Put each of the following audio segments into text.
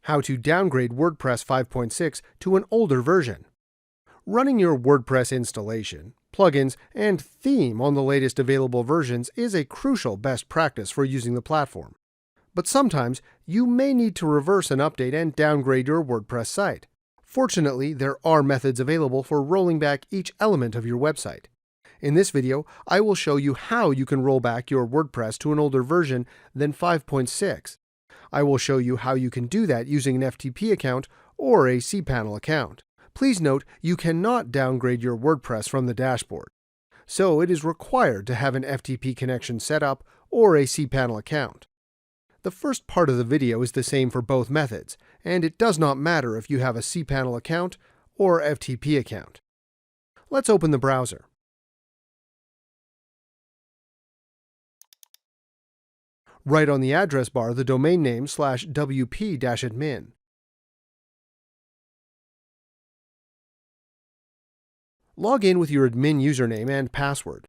How to downgrade WordPress 5.6 to an older version. Running your WordPress installation, plugins, and theme on the latest available versions is a crucial best practice for using the platform. But sometimes you may need to reverse an update and downgrade your WordPress site. Fortunately, there are methods available for rolling back each element of your website. In this video, I will show you how you can roll back your WordPress to an older version than 5.6. I will show you how you can do that using an FTP account or a cPanel account. Please note you cannot downgrade your WordPress from the dashboard, so it is required to have an FTP connection set up or a cPanel account. The first part of the video is the same for both methods, and it does not matter if you have a cPanel account or FTP account. Let's open the browser. Write on the address bar the domain name /wp-admin. Log in with your admin username and password.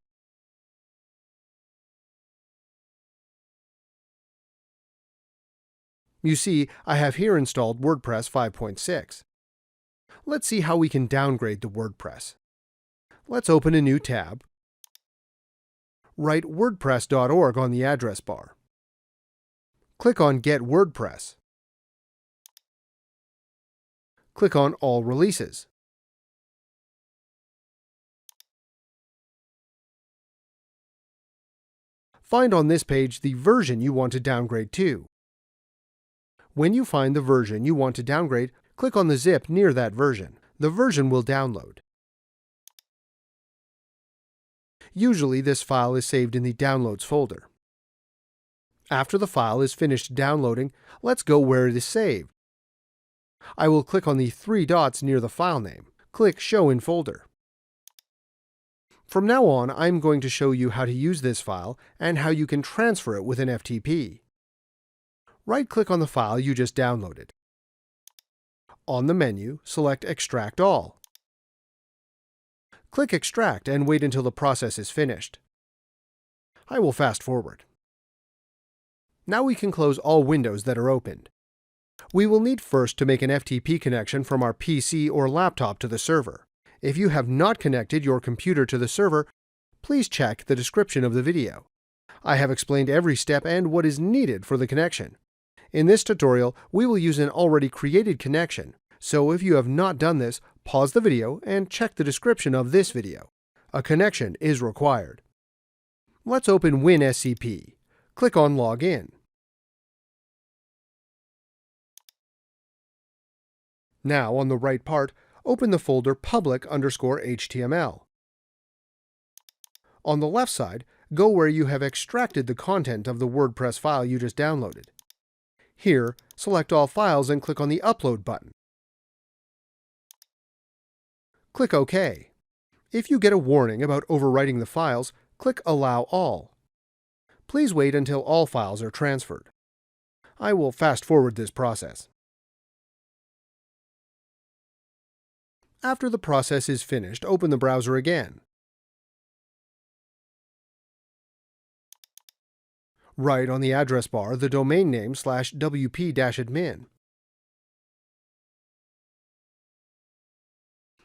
You see, I have here installed WordPress 5.6. Let's see how we can downgrade the WordPress. Let's open a new tab. Write wordpress.org on the address bar. Click on Get WordPress. Click on All Releases. Find on this page the version you want to downgrade to. When you find the version you want to downgrade, click on the zip near that version. The version will download. Usually this file is saved in the Downloads folder. After the file is finished downloading, let's go where it is saved. I will click on the three dots near the file name. Click Show in Folder. From now on, I'm going to show you how to use this file and how you can transfer it with an FTP. Right-click on the file you just downloaded. On the menu, select Extract All. Click Extract and wait until the process is finished. I will fast forward. Now we can close all windows that are opened. We will need first to make an FTP connection from our PC or laptop to the server. If you have not connected your computer to the server, please check the description of the video. I have explained every step and what is needed for the connection. In this tutorial, we will use an already created connection, so if you have not done this, pause the video and check the description of this video. A connection is required. Let's open WinSCP. Click on Login. Now, on the right part, open the folder public_HTML. On the left side, go where you have extracted the content of the WordPress file you just downloaded. Here, select all files and click on the Upload button. Click OK. If you get a warning about overwriting the files, click Allow All. Please wait until all files are transferred. I will fast forward this process. After the process is finished, open the browser again. Write on the address bar the domain name /wp-admin.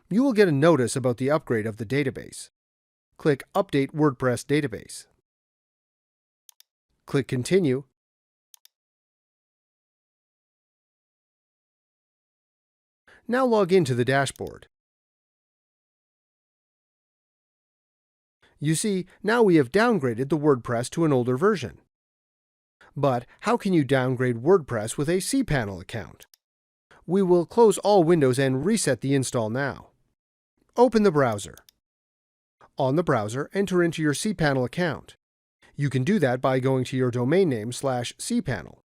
You will get a notice about the upgrade of the database. Click Update WordPress Database. Click Continue. Now log into the dashboard. You see, now we have downgraded the WordPress to an older version. But how can you downgrade WordPress with a cPanel account? We will close all windows and reset the install now. Open the browser. On the browser, enter into your cPanel account. You can do that by going to your domain name /cPanel.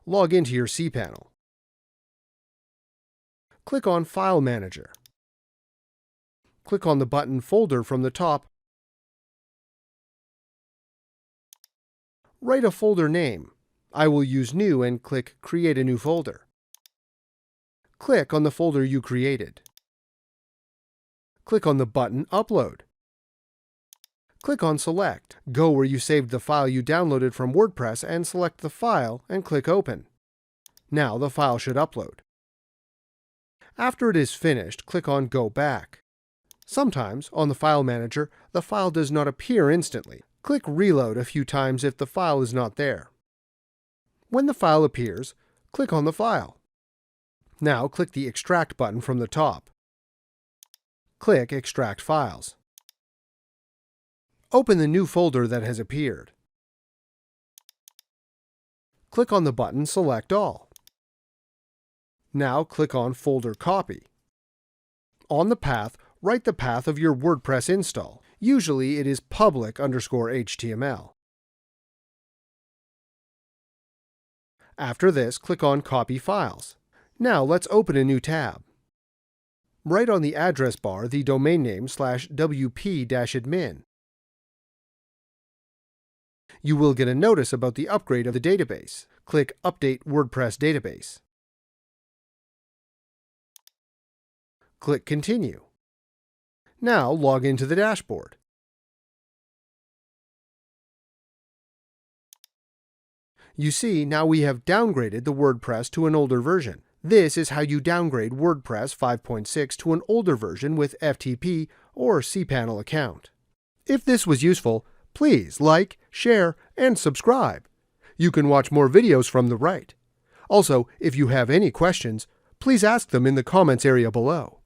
Log into your cPanel. Click on File Manager. Click on the button Folder from the top. Write a folder name. I will use New and click Create a new folder. Click on the folder you created. Click on the button Upload. click on Select. Go where you saved the file you downloaded from WordPress and select the file and click Open. Now the file should upload. After it is finished, click on Go Back. Sometimes, on the File Manager, the file does not appear instantly. Click Reload a few times if the file is not there. When the file appears, click on the file. Now click the Extract button from the top. Click Extract Files. Open the new folder that has appeared. Click on the button Select All. Now click on Folder Copy. On the path, write the path of your WordPress install. Usually it is public_HTML. After this, click on Copy Files. Now let's open a new tab. Write on the address bar the domain name /wp-admin. You will get a notice about the upgrade of the database. Click Update WordPress Database. Click Continue. Now log into the dashboard. You see, now we have downgraded the WordPress to an older version. This is how you downgrade WordPress 5.6 to an older version with FTP or cPanel account. If this was useful, please like, share, and subscribe. You can watch more videos from the right. Also, if you have any questions, please ask them in the comments area below.